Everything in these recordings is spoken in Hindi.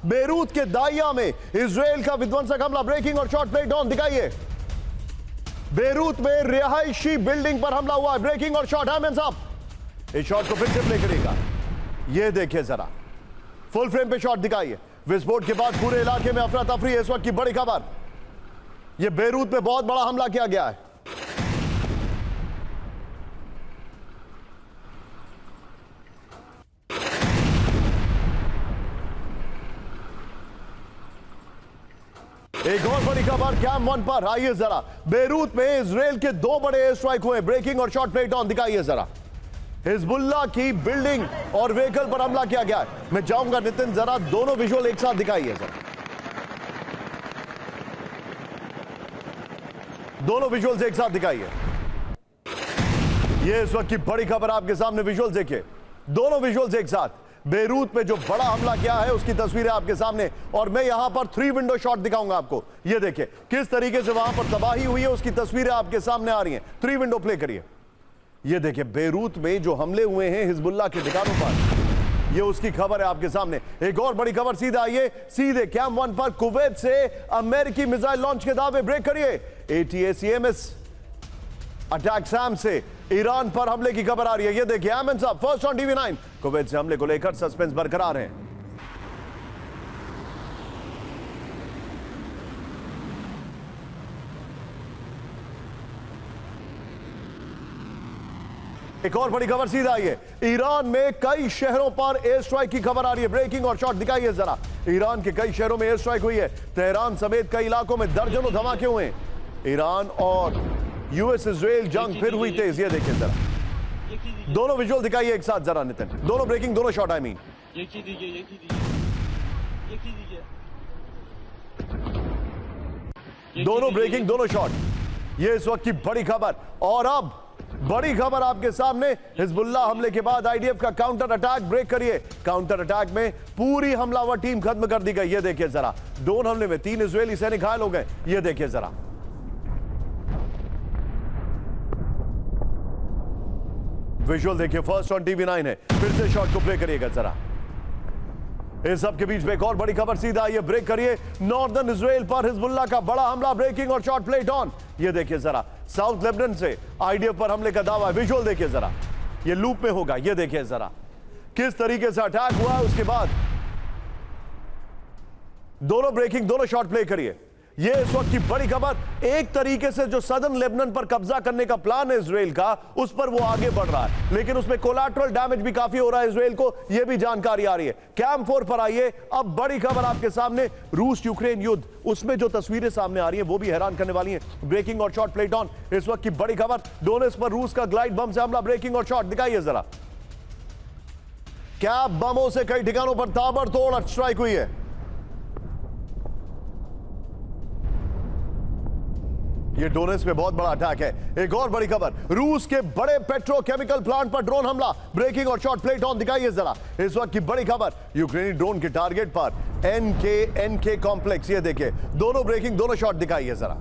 बेरूत के दाइया में इजराइल का विध्वंसक हमला, ब्रेकिंग और शॉट प्ले डॉन दिखाइए। बेरूत में रिहायशी बिल्डिंग पर हमला हुआ है, ब्रेकिंग और शॉट है। साहब इस शॉट को फिर से प्ले करेगा, ये देखिए जरा, फुल फ्रेम पे शॉट दिखाइए। विस्फोट के बाद पूरे इलाके में अफरा तफरी, इस वक्त की बड़ी खबर, यह बेरूत में बहुत बड़ा हमला किया गया है। एक और बड़ी खबर कैम वन पर, आइए जरा। बेरूत में इजराइल के दो बड़े एयर स्ट्राइक हुए, ब्रेकिंग और शॉट प्ले ऑन दिखाइए जरा। हिजबुल्लाह की बिल्डिंग और व्हीकल पर हमला किया गया है। मैं जाऊंगा नितिन, जरा दोनों विजुअल एक साथ दिखाइए जरा, दोनों विजुअल्स एक साथ दिखाइए। ये इस वक्त की बड़ी खबर आपके सामने, विजुअल्स देखिए, दोनों विजुअल्स एक साथ। बेरूत में जो बड़ा हमला किया है उसकी तस्वीरें आपके सामने, और मैं यहां पर 3 विंडो शॉट दिखाऊंगा आपको। ये देखिए किस तरीके से वहां पर तबाही हुई है, उसकी तस्वीरें आपके सामने आ रही हैं। 3 विंडो प्ले करिए। ये देखिए बेरूत में जो हमले हुए हैं हिजबुल्लाह के ठिकानों पर, ये उसकी खबर है आपके सामने। एक और बड़ी खबर, सीधा आइए, सीधे कैम वन पर। कुवैत से अमेरिकी मिसाइल लॉन्च के दावे, ब्रेक करिए। ATACMS अटैक सैम से ईरान पर हमले की खबर आ रही है। ये देखिए अहमद साहब, फर्स्ट ऑन TV9। कुवैत से हमले को लेकर सस्पेंस बरकरार है। एक और बड़ी खबर, सीधा आई है, ईरान में कई शहरों पर एयर स्ट्राइक की खबर आ रही है, ब्रेकिंग और शॉट दिखाइए जरा। ईरान के कई शहरों में एयर स्ट्राइक हुई है, तेहरान समेत कई इलाकों में दर्जनों धमाके हुए हैं। ईरान और US इजराइल जंग फिर हुई तेज, ये देखिए जरा, दोनों विजुअल दिखाइए एक साथ जरा नितिन, दोनों ब्रेकिंग, दोनों शॉट, आई मीन दोनों ब्रेकिंग, दोनों शॉट। ये इस वक्त की बड़ी खबर। और अब बड़ी खबर आपके सामने, हिजबुल्लाह हमले के बाद IDF का काउंटर अटैक, ब्रेक करिए। काउंटर अटैक में पूरी हमलावर टीम खत्म कर दी गई। ये देखिए जरा, ड्रोन हमले में 3 इजरायली सैनिक घायल हो गए। ये देखिए जरा, विजुअल देखिए, फर्स्ट ऑन TV9 है। फिर से शॉट को प्ले करिएगा जरा। इस सब के बीच में एक और बड़ी खबर, सीधा आइए, ब्रेक करिए। नॉर्दर्न इजराइल पर हिजबुल्लाह का बड़ा हमला, ब्रेकिंग और शॉट प्ले ऑन। ये देखिए जरा, साउथ लेबनान से IDF पर हमले का दावा है। विजुअल देखिए जरा, ये लूप में होगा। ये देखिए जरा किस तरीके से अटैक हुआ है, उसके बाद दोनों ब्रेकिंग, दोनों शॉट प्ले करिए। ये इस वक्त की बड़ी खबर, एक तरीके से जो सदर्न लेबनान पर कब्जा करने का प्लान है इजराइल का, उस पर वो आगे बढ़ रहा है, लेकिन उसमें कोलैटरल डैमेज भी काफी हो रहा है इजराइल को, ये भी जानकारी आ रही है। कैम 4 पर आइए, अब बड़ी खबर आपके सामने, रूस यूक्रेन युद्ध, उसमें जो तस्वीरें सामने आ रही हैं वो भी हैरान करने वाली हैं। ब्रेकिंग और शॉट प्लेट ऑन, इस वक्त की बड़ी खबर, डोनेस पर रूस का ग्लाइड बम से हमला, ब्रेकिंग और शॉट दिखाइए जरा। क्या बमों से कई ठिकानों पर ताबड़तोड़ स्ट्राइक हुई है। ये डोनेस में बहुत बड़ा अटैक है। एक और बड़ी खबर, रूस के बड़े पेट्रोकेमिकल प्लांट पर ड्रोन हमला, ब्रेकिंग और शॉट प्लेट ऑन दिखाइए जरा। इस वक्त की बड़ी खबर, यूक्रेनी ड्रोन के टारगेट पर NK कॉम्प्लेक्स, ये देखिए, दोनों ब्रेकिंग, दोनों शॉट दिखाइए जरा।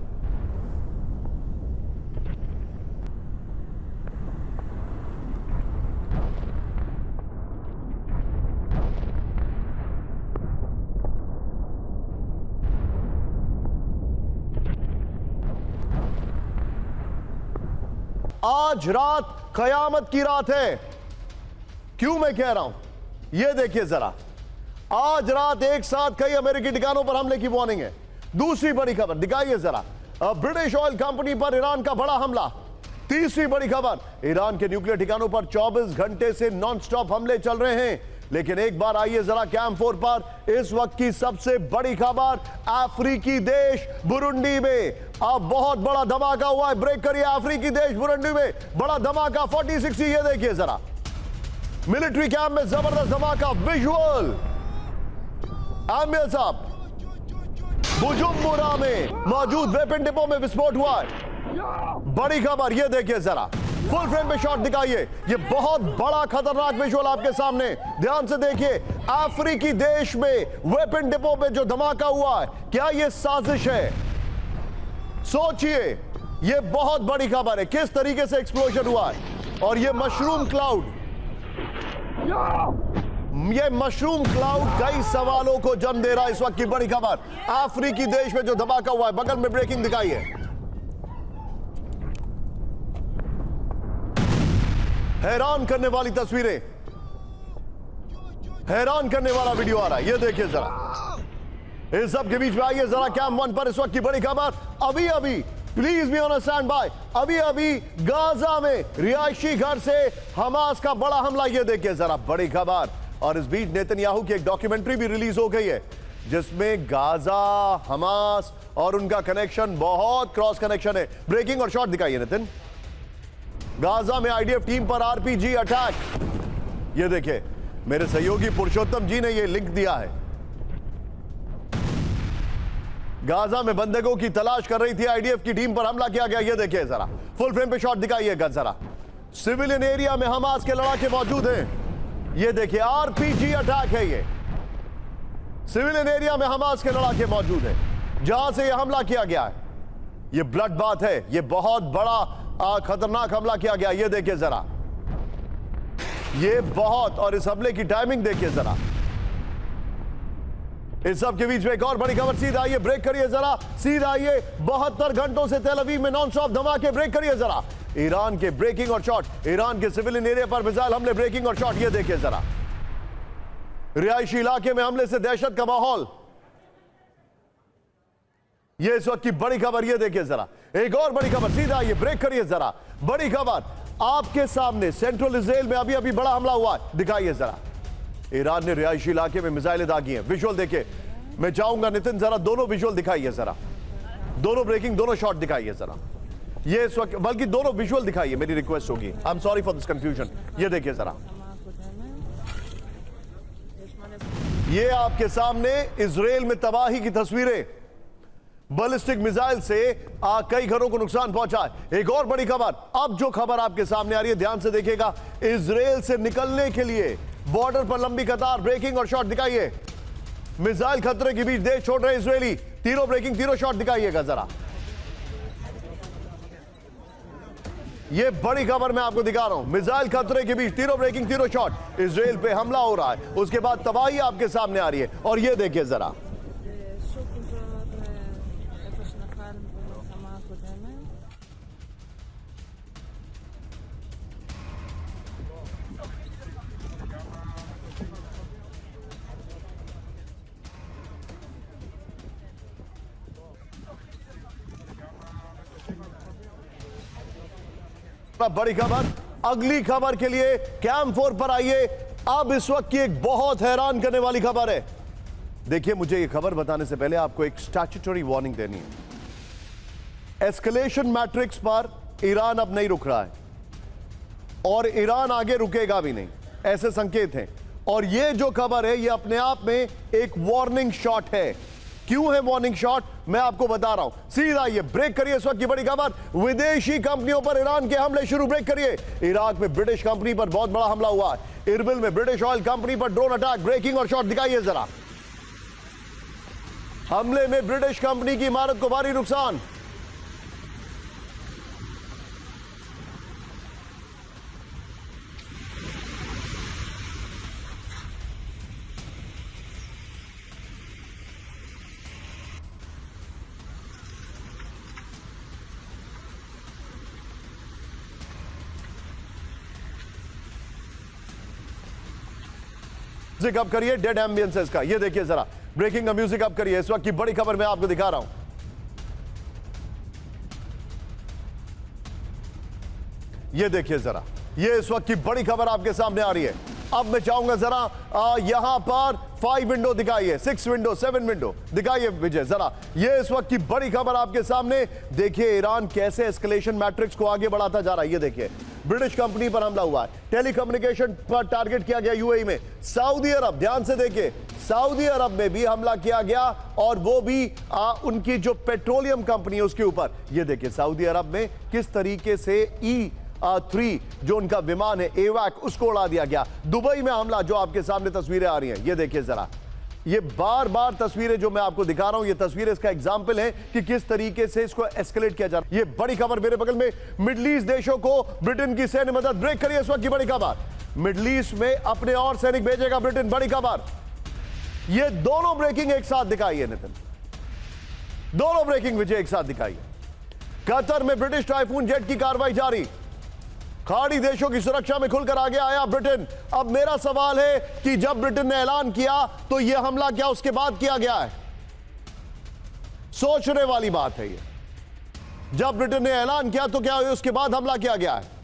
आज रात कयामत की रात है। क्यों मैं कह रहा हूं, यह देखिए जरा, आज रात एक साथ कई अमेरिकी ठिकानों पर हमले की वार्निंग है। दूसरी बड़ी खबर दिखाइए जरा, ब्रिटिश ऑयल कंपनी पर ईरान का बड़ा हमला। तीसरी बड़ी खबर, ईरान के न्यूक्लियर ठिकानों पर 24 घंटे से नॉन स्टॉप हमले चल रहे हैं। लेकिन एक बार आइए जरा कैम 4 पर, इस वक्त की सबसे बड़ी खबर, अफ्रीकी देश बुरुंडी में अब बहुत बड़ा धमाका हुआ है। ब्रेक करिए, अफ्रीकी देश बुरुंडी में बड़ा धमाका, 4060, ये देखिए जरा, मिलिट्री कैंप में जबरदस्त धमाका। विजुअल आमिर साहब, बुजुम्बुरा में मौजूद वेपन डिपो में विस्फोट हुआ है। बड़ी खबर, ये देखिए जरा, फुल फ्रेम में शॉट दिखाइए। ये बहुत बड़ा खतरनाक विजुअल आपके सामने, ध्यान से देखिए। अफ्रीकी देश में वेपन डिपो में जो धमाका हुआ है, क्या ये साजिश है? सोचिए, ये बहुत बड़ी खबर है, किस तरीके से एक्सप्लोजन हुआ है। और ये मशरूम क्लाउड, ये मशरूम क्लाउड कई सवालों को जन्म दे रहा है। इस वक्त की बड़ी खबर, अफ्रीकी देश में जो धमाका हुआ है, बगल में ब्रेकिंग दिखाई है। हैरान करने वाली तस्वीरें, हैरान करने वाला वीडियो आ रहा है, ये देखिए जरा। इस सब के बीच में आइए जरा कैम वन पर इस वक्त की बड़ी खबर। अभी अभी please be on stand by, अभी अभी गाजा में रिहायशी घर से हमास का बड़ा हमला, ये देखिए जरा बड़ी खबर। और इस बीच नेतन्याहू की एक डॉक्यूमेंट्री भी रिलीज हो गई है जिसमें गाजा, हमास और उनका कनेक्शन, बहुत क्रॉस कनेक्शन है। ब्रेकिंग और शॉट दिखाइए नितिन। गाजा में आईडीएफ टीम पर आरपीजी अटैक, ये देखिए मेरे सहयोगी पुरुषोत्तम जी ने ये लिंक दिया है। गाजा में बंधकों की तलाश कर रही थी आईडीएफ की टीम पर हमला किया गया, ये देखिए जरा फुल फ्रेम पे शॉट दिखाइएगा जरा। सिविलियन एरिया में हमास के लड़ाके मौजूद हैं, ये देखिए आरपीजी अटैक है। ये सिविलियन एरिया में हमास के लड़ाके मौजूद हैं जहां से यह हमला किया गया है। ये ब्लड बात है, ये बहुत बड़ा खतरनाक हमला किया गया, ये देखिए जरा, ये बहुत, और इस हमले की टाइमिंग देखिए जरा। इस सब के बीच में एक और बड़ी खबर, सीधा आइए ब्रेक करिए जरा, सीधा आइए। 72 घंटों से तेल अवीव में नॉन स्टॉप धमाके, ब्रेक करिए जरा। ईरान के ब्रेकिंग और शॉट, ईरान के सिविलियन एरिया पर मिसाइल हमले, ब्रेकिंग और शॉट, ये देखिए जरा। रिहायशी इलाके में हमले से दहशत का माहौल, ये इस वक्त की बड़ी खबर, ये देखिए जरा। एक और बड़ी खबर, सीधा आइए ब्रेक करिए जरा। बड़ी खबर आपके सामने, सेंट्रल इजराइल में अभी अभी बड़ा हमला हुआ है, दिखाइए जरा। ईरान ने रिहायशी इलाके में मिसाइलें दागी हैं, विजुअल देखिए। मैं चाहूंगा नितिन जरा दोनों विजुअल दिखाइए जरा, दोनों ब्रेकिंग, दोनों शॉट दिखाइए जरा। ये इस वक्त, बल्कि दोनों विजुअल दिखाइए, मेरी रिक्वेस्ट होगी। I am sorry for this confusion. ये देखिए जरा, ये आपके सामने इजराइल में तबाही की तस्वीरें, बैलिस्टिक मिसाइल से कई घरों को नुकसान पहुंचा है। एक और बड़ी खबर, अब जो खबर आपके सामने आ रही है, ध्यान से देखिएगा। इजराइल से निकलने के लिए बॉर्डर पर लंबी कतार, ब्रेकिंग और शॉट दिखाइए। मिसाइल खतरे के बीच देश छोड़ रहे इजरायली, तीनों ब्रेकिंग, तीनों शॉट दिखाइएगा जरा। ये बड़ी खबर मैं आपको दिखा रहा हूं, मिसाइल खतरे के बीच तीनों ब्रेकिंग, तीनों शॉट, इजराइल पे हमला हो रहा है, उसके बाद तबाही आपके सामने आ रही है। और ये देखिए जरा, बड़ी खबर, अगली खबर के लिए कैम 4 पर आइए। अब इस वक्त की एक बहुत हैरान करने वाली खबर है। देखिए, मुझे यह खबर बताने से पहले आपको एक स्टैट्यूटरी वार्निंग देनी है। एस्केलेशन मैट्रिक्स पर ईरान अब नहीं रुक रहा है और ईरान आगे रुकेगा भी नहीं, ऐसे संकेत हैं। और यह जो खबर है, यह अपने आप में एक वार्निंग शॉट है। क्यों है वार्निंग शॉट, मैं आपको बता रहा हूं। सीधा ये ब्रेक करिए इस वक्त की बड़ी खबर, विदेशी कंपनियों पर ईरान के हमले शुरू, ब्रेक करिए। इराक में ब्रिटिश कंपनी पर बहुत बड़ा हमला हुआ है। इरबिल में ब्रिटिश ऑयल कंपनी पर ड्रोन अटैक, ब्रेकिंग और शॉट दिखाइए जरा। हमले में ब्रिटिश कंपनी की इमारत को भारी नुकसान। म्यूजिक अप करिए, डेड एम्बियंस है इसका, ये देखिए जरा। ब्रेकिंग का म्यूजिक अप करिए, इस वक्त की बड़ी खबर मैं आपको दिखा रहा हूं। ये देखिए जरा, ये इस वक्त की बड़ी खबर आपके सामने आ रही है। अब मैं चाहूंगा जरा यहां पर 5 विंडो दिखाइए, 6 विंडो, 7 विंडो दिखाइए विजय जरा। ये इस वक्त की बड़ी खबर आपके सामने। देखिए ईरान कैसे एस्केलेशन मैट्रिक्स को आगे बढ़ाता जा रहा है। ये देखिए, ब्रिटिश कंपनी पर हमला हुआ है, टेलीकम्युनिकेशन पर टारगेट किया गया यूएई में। सऊदी अरब, ध्यान से देखिए, सऊदी अरब में भी हमला किया गया और वो भी उनकी जो पेट्रोलियम कंपनी है उसके ऊपर। ये देखिए सऊदी अरब में किस तरीके से E-3 जो उनका विमान है एवैक, उसको उड़ा दिया गया। दुबई में हमला, जो आपके सामने तस्वीरें आ रही हैं, ये देखिए जरा। ये बार बार तस्वीरें जो मैं आपको दिखा रहा हूं, ये तस्वीरें इसका एग्जाम्पल है कि किस तरीके से इसको एस्केलेट किया जा रहा है। ये बड़ी खबर मेरे बगल में, मिडल ईस्ट देशों को ब्रिटेन की सैन्य मदद, ब्रेक करिए इस वक्त की बड़ी खबर। मिडल ईस्ट में अपने और सैनिक भेजेगा ब्रिटेन, बड़ी खबर। ये दोनों ब्रेकिंग एक साथ दिखाई है नितिन, दोनों ब्रेकिंग विजय एक साथ दिखाई है। कतर में ब्रिटिश टाइफून जेट की कार्रवाई जारी, खाड़ी देशों की सुरक्षा में खुलकर आगे आया ब्रिटेन। अब मेरा सवाल है कि जब ब्रिटेन ने ऐलान किया तो यह हमला क्या उसके बाद किया गया है? सोचने वाली बात है ये। जब ब्रिटेन ने ऐलान किया तो क्या उसके बाद हमला किया गया है?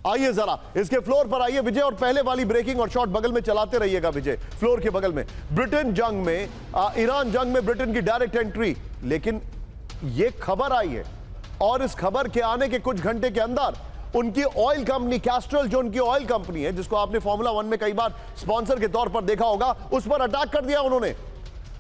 आइए जरा इसके फ्लोर पर आइए विजय, और पहले वाली ब्रेकिंग और शॉट बगल में चलाते रहिएगा विजय, फ्लोर के बगल में। ब्रिटेन जंग में, ईरान जंग में ब्रिटेन की डायरेक्ट एंट्री, लेकिन यह खबर आई है और इस खबर के आने के कुछ घंटे के अंदर उनकी ऑयल कंपनी कैस्ट्रल, जो उनकी ऑयल कंपनी है जिसको आपने फॉर्मूला 1 में कई बार स्पॉन्सर के तौर पर देखा होगा, उस पर अटैक कर दिया उन्होंने।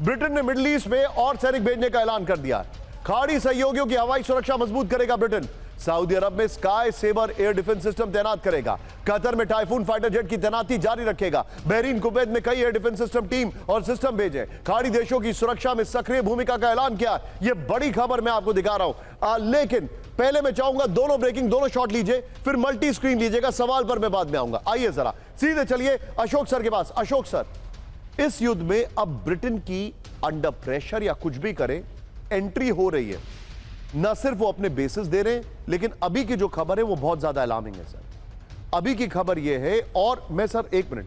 ब्रिटेन ने मिडिल ईस्ट में और सैनिक भेजने का ऐलान कर दिया। खाड़ी सहयोगियों की हवाई सुरक्षा मजबूत करेगा ब्रिटेन। सऊदी अरब में Sky Sabre air defence system तैनात करेगा। कतर में टाइफून फाइटर जेट की तैनाती जारी रखेगा। बहरीन, कुवैत में कई एयर डिफेंस सिस्टम टीम और सिस्टम भेजे। खाड़ी देशों की सुरक्षा में सक्रिय भूमिका का ऐलान किया। यह बड़ी खबर मैं आपको दिखा रहा हूं, लेकिन पहले मैं चाहूंगा दोनों ब्रेकिंग, दोनों शॉट लीजिए, फिर मल्टी स्क्रीन लीजिएगा। सवाल पर मैं बाद में आऊंगा। आइए जरा सीधे चलिए अशोक सर के पास। अशोक सर, इस युद्ध में अब ब्रिटेन की अंडर प्रेशर या कुछ भी करें एंट्री हो रही है, ना सिर्फ वो अपने बेसिस दे रहे हैं, लेकिन अभी की जो खबर है वो बहुत ज्यादा अलार्मिंग है सर। अभी की खबर ये है, और मैं सर एक मिनट,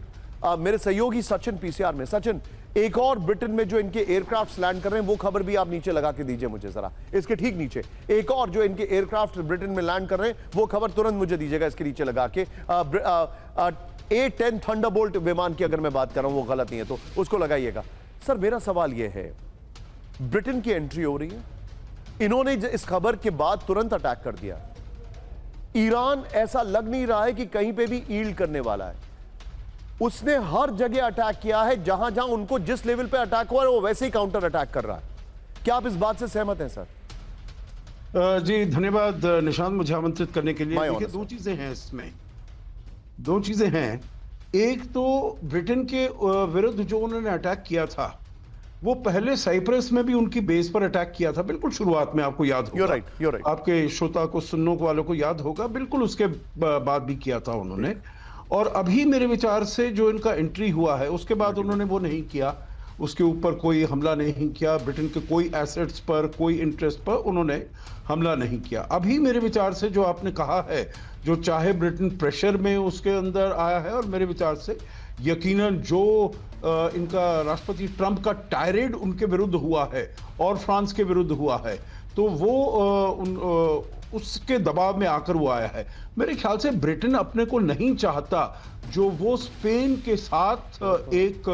मेरे सहयोगी सचिन पीसीआर में, सचिन एक और ब्रिटेन में जो इनके एयरक्राफ्ट लैंड कर रहे हैं वो खबर भी आप नीचे लगा के दीजिए मुझे जरा, इसके ठीक नीचे एक और जो इनके एयरक्राफ्ट ब्रिटेन में लैंड कर रहे हैं वो खबर तुरंत मुझे दीजिएगा इसके नीचे लगा के। A-10 थंडरबोल्ट विमान की अगर मैं बात कर रहा हूं वो गलत नहीं है तो उसको लगाइएगा। सर मेरा सवाल यह है, ब्रिटेन की एंट्री हो रही है, इन्होंने इस खबर के बाद तुरंत अटैक कर दिया। ईरान ऐसा लग नहीं रहा है कि कहीं पे भी ईल्ड करने वाला है, उसने हर जगह अटैक किया है, जहां जहां उनको जिस लेवल पे अटैक हुआ है वो वैसे ही काउंटर अटैक कर रहा है। क्या आप इस बात से सहमत हैं सर? जी धन्यवाद निशांत, मुझे आमंत्रित करने के लिए। देखिए दो चीजें हैं इसमें, दो चीजें हैं। एक तो ब्रिटेन के विरुद्ध जो उन्होंने अटैक किया था वो पहले साइप्रस में भी उनकी बेस पर अटैक किया था, बिल्कुल शुरुआत में, आपको याद होगा। You're right. आपके श्रोता को, सुनने वालों को याद होगा, बिल्कुल उसके बाद भी किया था उन्होंने। और अभी मेरे विचार से जो इनका एंट्री हुआ है उसके बाद उन्होंने वो नहीं किया, उसके ऊपर कोई हमला नहीं किया, ब्रिटेन के कोई एसेट्स पर, कोई इंटरेस्ट पर उन्होंने हमला नहीं किया। अभी मेरे विचार से जो आपने कहा है, जो चाहे ब्रिटेन प्रेशर में उसके अंदर आया है, और मेरे विचार से यकीनन जो इनका राष्ट्रपति ट्रंप का टायरेड उनके विरुद्ध हुआ है और फ्रांस के विरुद्ध हुआ है, तो वो उसके दबाव में आकर वो आया है। मेरे ख्याल से ब्रिटेन अपने को नहीं चाहता जो वो स्पेन के साथ एक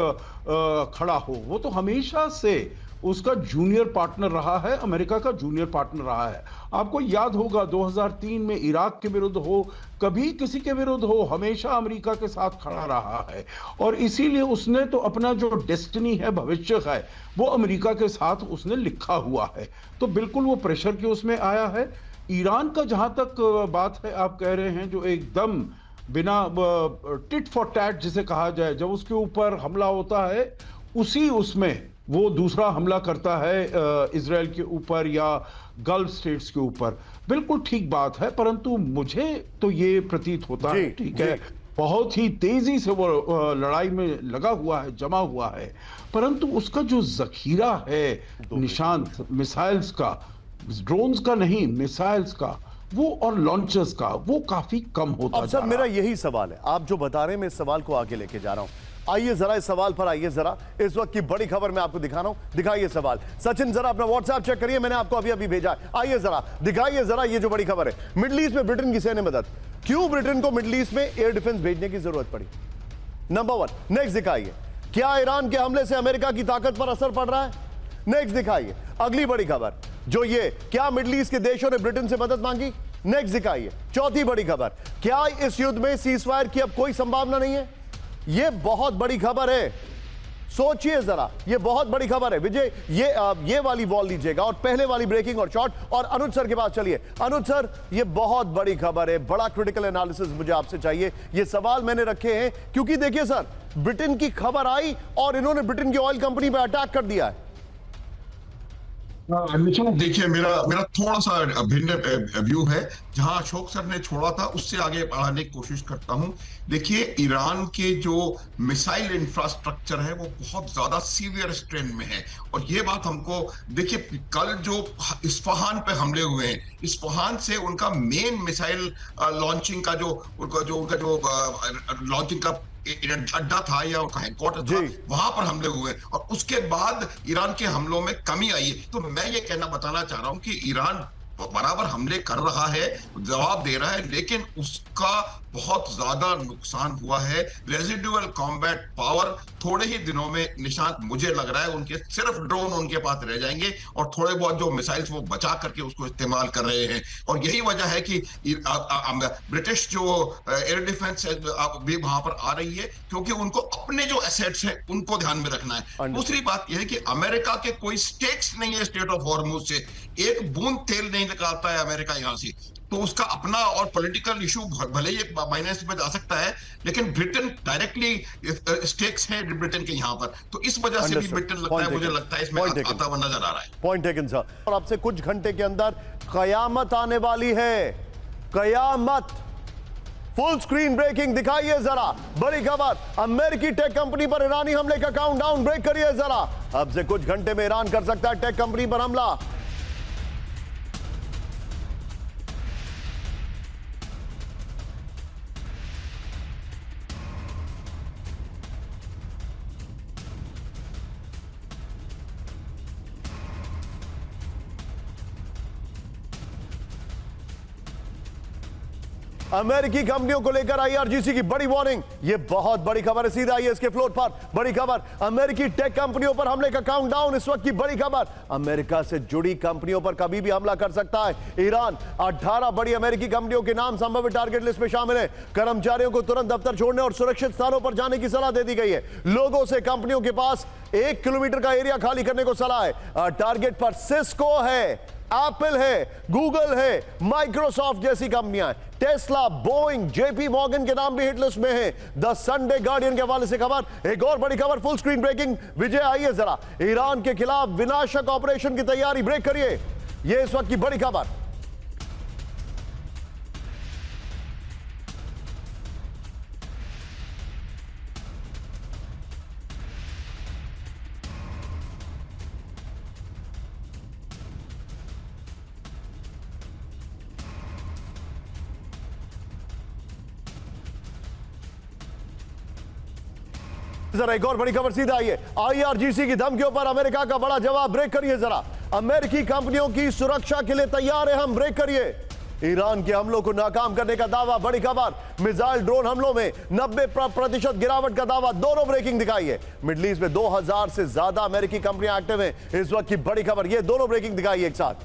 खड़ा हो। वो तो हमेशा से उसका जूनियर पार्टनर रहा है, अमेरिका का जूनियर पार्टनर रहा है। आपको याद होगा 2003 में इराक के विरुद्ध हो, कभी किसी के विरुद्ध हो, हमेशा अमेरिका के साथ खड़ा रहा है। और इसीलिए उसने तो अपना जो डेस्टिनी है, भविष्य है, वो अमेरिका के साथ उसने लिखा हुआ है। तो बिल्कुल वो प्रेशर के उसमें आया है। ईरान का जहां तक बात है, आप कह रहे हैं जो एकदम बिना टिट फॉर टैट जिसे कहा जाए, जब उसके ऊपर हमला होता है उसी उसमें वो दूसरा हमला करता है इजराइल के ऊपर या गल्फ स्टेट्स के ऊपर। बिल्कुल ठीक बात है, परंतु मुझे तो ये प्रतीत होता है, ठीक है, बहुत ही तेजी से वो लड़ाई में लगा हुआ है, जमा हुआ है, परंतु उसका जो जखीरा है निशांत, मिसाइल्स का, ड्रोन्स का नहीं, मिसाइल्स का, वो और लॉन्चर्स का, वो काफी कम होता है। सर मेरा यही सवाल है, आप जो बता रहे हैं मैं इस सवाल को आगे लेके जा रहा हूं। आइए जरा इस सवाल पर आइए जरा, इस वक्त की बड़ी खबर मैं आपको दिखा रहा हूं, दिखाइए सवाल। सचिन जरा अपना व्हाट्सएप चेक करिए, मैंने आपको अभी अभी भेजा है। आइए जरा दिखाइए जरा ये जो बड़ी खबर है, मिडिल ईस्ट में ब्रिटेन की सैन्य मदद, क्यों ब्रिटेन को मिडिल ईस्ट में एयर डिफेंस भेजने की जरूरत पड़ी, नंबर 1। नेक्स्ट दिखाइए, क्या ईरान के हमले से अमेरिका की ताकत पर असर पड़ रहा है, नेक्स्ट दिखाइए। अगली बड़ी खबर जो ये, क्या मिडिल ईस्ट के देशों ने ब्रिटेन से मदद मांगी, नेक्स्ट दिखाइए। चौथी बड़ी खबर, क्या इस युद्ध में सीजफायर की अब कोई संभावना नहीं है, यह बहुत बड़ी खबर है, सोचिए जरा, यह बहुत बड़ी खबर है। विजय ये वाली वॉल लीजिएगा और पहले वाली ब्रेकिंग और शॉट, और अनुज सर के पास चलिए। अनुज सर, यह बहुत बड़ी खबर है, बड़ा क्रिटिकल एनालिसिस मुझे आपसे चाहिए। ये सवाल मैंने रखे हैं क्योंकि देखिए सर, ब्रिटेन की खबर आई और इन्होंने ब्रिटेन की ऑयल कंपनी पर अटैक कर दिया है। निखिल, देखिए, मेरा मेरा थोड़ा सा भिन्न व्यू है। जहां अशोक सर ने छोड़ा था उससे आगे बढ़ाने की कोशिश करता हूं। देखिए, ईरान के जो मिसाइल इंफ्रास्ट्रक्चर है वो बहुत ज्यादा सीवियर स्ट्रेन में है। और ये बात हमको, देखिए, कल जो इस्फहान पे हमले हुए हैं, इस्फहान से उनका मेन मिसाइल लॉन्चिंग का उनका जो लॉन्चिंग का अड्डा था या उनका हेडक्वार्टर था, जी। वहां पर हमले हुए और उसके बाद ईरान के हमलों में कमी आई है। तो मैं ये बताना चाह रहा हूं कि ईरान बराबर हमले कर रहा है, जवाब दे रहा है, लेकिन उसका बहुत ज्यादा नुकसान हुआ है। रेजिडुअल कॉम्बैट पावर थोड़े ही दिनों में निशान, मुझे लग रहा है उनके सिर्फ ड्रोन उनके पास रह जाएंगे और थोड़े बहुत जो मिसाइल्स वो बचा करके उसको इस्तेमाल कर रहे हैं। और यही वजह है कि ब्रिटिश जो एयर डिफेंस भी वहां पर आ रही है, क्योंकि उनको अपने जो एसेट्स हैं उनको ध्यान में रखना है। दूसरी बात यह है कि अमेरिका के कोई स्टेक्स नहीं है स्टेट ऑफ हॉर्मुज से। एक बूंद तेल नहीं निकालता है अमेरिका यहां से, तो उसका अपना और पॉलिटिकल इशू भले ही माइनस में जा सकता है, लेकिन ब्रिटेन डायरेक्टली स्टेक्स है ब्रिटेन के यहां पर, तो इस वजह से भी ब्रिटेन लगता है, मुझे लगता है इसमें आता हुआ नजर आ रहा है। Point taken sir. और अब से कुछ घंटे के अंदर कयामत आने वाली है, कयामत। फुल स्क्रीन ब्रेकिंग दिखाइए जरा, बड़ी खबर। अमेरिकी टेक कंपनी पर ईरानी हमले का काउंटडाउन ब्रेक करिए जरा। अब से कुछ घंटे में ईरान कर सकता है टेक कंपनी पर हमला। अमेरिकी कंपनियों को लेकर आईआरजीसी की बड़ी वार्निंग। यह बहुत बड़ी खबर है, सीधा आइए इसके फ्लोर पर। बड़ी खबर, अमेरिकी टेक कंपनियों पर हमले का काउंटडाउन इस वक्त की बड़ी खबर। अमेरिका से जुड़ी कंपनियों पर कभी भी हमला कर सकता है ईरान। 18 बड़ी अमेरिकी कंपनियों के नाम संभावित टारगेट लिस्ट में शामिल है। कर्मचारियों को तुरंत दफ्तर छोड़ने और सुरक्षित स्थानों पर जाने की सलाह दे दी गई है। लोगों से कंपनियों के पास 1 किलोमीटर का एरिया खाली करने को सलाह है। टारगेट पर सिस्को है, एप्पल है, गूगल है, माइक्रोसॉफ्ट जैसी कंपनियां हैं। टेस्ला, बोइंग, जेपी मॉर्गन के नाम भी हिट लिस्ट में है। द संडे गार्डियन के हवाले से खबर, एक और बड़ी खबर, फुल स्क्रीन ब्रेकिंग। विजय आइए जरा, ईरान के खिलाफ विनाशक ऑपरेशन की तैयारी, ब्रेक करिए। यह इस वक्त की बड़ी खबर। जरा एक और बड़ी खबर, सीधा आइए। आईआरजीसी की धमकियों पर अमेरिका का बड़ा जवाब, ब्रेक करिए जरा। अमेरिकी कंपनियों की सुरक्षा के लिए तैयार है हम, ब्रेक करिए। ईरान के हमलों को नाकाम करने का दावा, बड़ी खबर। मिसाइल ड्रोन हमलों में 90% गिरावट का दावा, दोनों ब्रेकिंग दिखाइए। मिडल ईस्ट में 2000 से ज्यादा अमेरिकी कंपनियां एक्टिव हैं इस वक्त की बड़ी खबर। ये दोनों ब्रेकिंग दिखाइए एक साथ।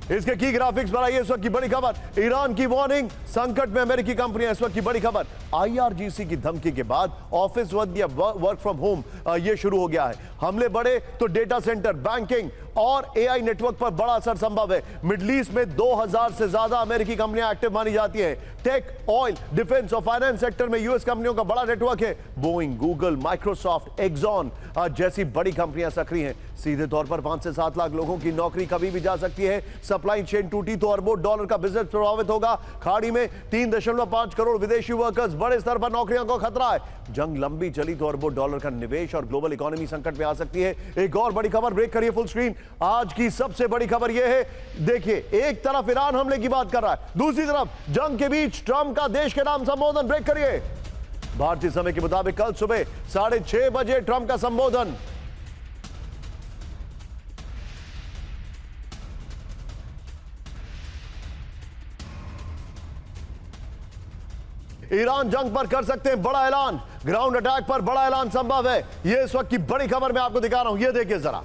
इसके की ग्राफिक्स बनाइए इस वक्त की बड़ी खबर। ईरान की वार्निंग, संकट में अमेरिकी कंपनियां, इस वक्त की बड़ी खबर। आईआरजीसी की धमकी के बाद ऑफिस वर्क या वर्क फ्रॉम होम ये शुरू हो गया है। हमले बढ़े तो डेटा सेंटर, बैंकिंग और एआई नेटवर्क पर बड़ा असर संभव है। मिडल ईस्ट में 2000 से ज्यादा अमेरिकी कंपनियां एक्टिव मानी जाती हैं। टेक, ऑयल, डिफेंस और फाइनेंस सेक्टर में यूएस कंपनियों का बड़ा नेटवर्क है। बोइंग, गूगल, माइक्रोसॉफ्ट, एक्सॉन जैसी बड़ी कंपनियां सक्रिय हैं। सीधे तौर पर 5 से 7 लाख लोगों की नौकरी कभी भी जा सकती है। सप्लाई चेन टूटी तो अरबों डॉलर का बिजनेस प्रभावित होगा। खाड़ी में 3.5 करोड़ विदेशी वर्कर्स, बड़े स्तर पर नौकरियों को खतरा है। जंग लंबी चली तो अरबों डॉलर का निवेश और ग्लोबल इकोनॉमी संकट में आ सकती है। एक और बड़ी खबर, ब्रेक करिए फुल स्क्रीन। आज की सबसे बड़ी खबर यह है, देखिए, एक तरफ ईरान हमले की बात कर रहा है, दूसरी तरफ जंग के बीच ट्रंप का देश के नाम संबोधन, ब्रेक करिए। भारतीय समय के मुताबिक कल सुबह 6:30 बजे ट्रंप का संबोधन। ईरान जंग पर कर सकते हैं बड़ा ऐलान, ग्राउंड अटैक पर बड़ा ऐलान संभव है। यह इस वक्त की बड़ी खबर मैं आपको दिखा रहा हूं। यह देखिए जरा,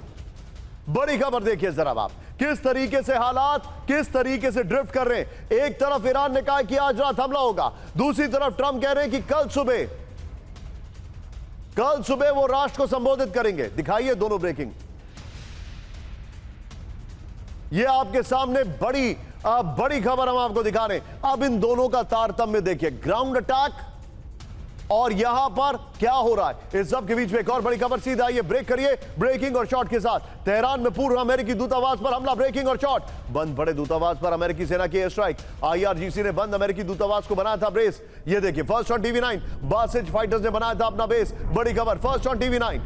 बड़ी खबर देखिए जरा आप, किस तरीके से हालात किस तरीके से ड्रिफ्ट कर रहे हैं। एक तरफ ईरान ने कहा कि आज रात हमला होगा, दूसरी तरफ ट्रंप कह रहे हैं कि कल सुबह वो राष्ट्र को संबोधित करेंगे। दिखाइए दोनों ब्रेकिंग। ये आपके सामने बड़ी खबर हम आपको दिखा रहे हैं। अब इन दोनों का तारतम्य देखिए, ग्राउंड अटैक और यहां पर क्या हो रहा है। इस सब के बीच में एक और बड़ी खबर सीधा आइए, ब्रेक करिए ब्रेकिंग और शॉट के साथ। तेहरान में पूर्व अमेरिकी दूतावास पर हमला, ब्रेकिंग और शॉट। बंद पड़े दूतावास पर अमेरिकी सेना की एयर स्ट्राइक। आईआरजीसी ने बंद अमेरिकी दूतावास को बनाया था बेस। ये देखिए, first on TV 9 Basij fighters ने बनाया था अपना बेस। बड़ी खबर फर्स्ट ऑन टीवी 9।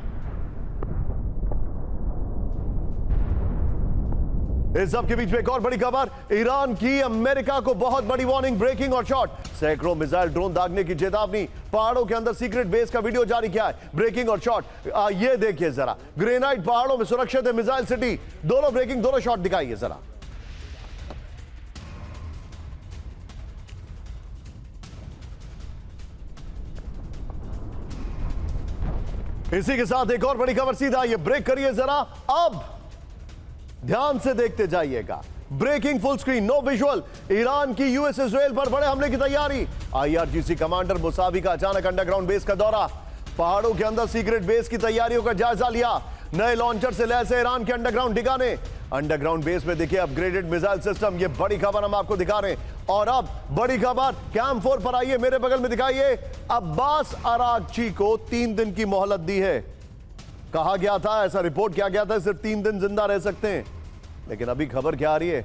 इस सब के बीच में एक और बड़ी खबर, ईरान की अमेरिका को बहुत बड़ी वार्निंग, ब्रेकिंग और शॉट। सैकड़ों मिसाइल ड्रोन दागने की चेतावनी, पहाड़ों के अंदर सीक्रेट बेस का वीडियो जारी किया है, ब्रेकिंग और शॉट। ये देखिए जरा, ग्रेनाइट पहाड़ों में सुरक्षित है मिसाइल सिटी। दोनों ब्रेकिंग, दोनों शॉट दिखाइए जरा। इसी के साथ एक और बड़ी खबर सीधा, ये ब्रेक करिए जरा। अब ध्यान से देखते जाइएगा, breaking full screen, no visual. Iran की यूएस इजराइल पर बड़े हमले की तैयारी। आईआरजीसी कमांडर मुसावी का अचानक अंडरग्राउंड बेस का दौरा, पहाड़ों के अंदर सीक्रेट बेस की तैयारियों का जायजा लिया। नए लॉन्चर से लैस है ईरान के अंडरग्राउंड ठिकाने। अंडरग्राउंड बेस में देखिए अपग्रेडेड मिसाइल सिस्टम। ये बड़ी खबर हम आपको दिखा रहे हैं। और अब बड़ी खबर कैंप 4 पर आइए, मेरे बगल में दिखाइए। अब्बास अरागची को 3 दिन की मोहलत दी है। कहा गया था, ऐसा रिपोर्ट किया गया था, सिर्फ 3 दिन जिंदा रह सकते हैं। लेकिन अभी खबर क्या आ रही है,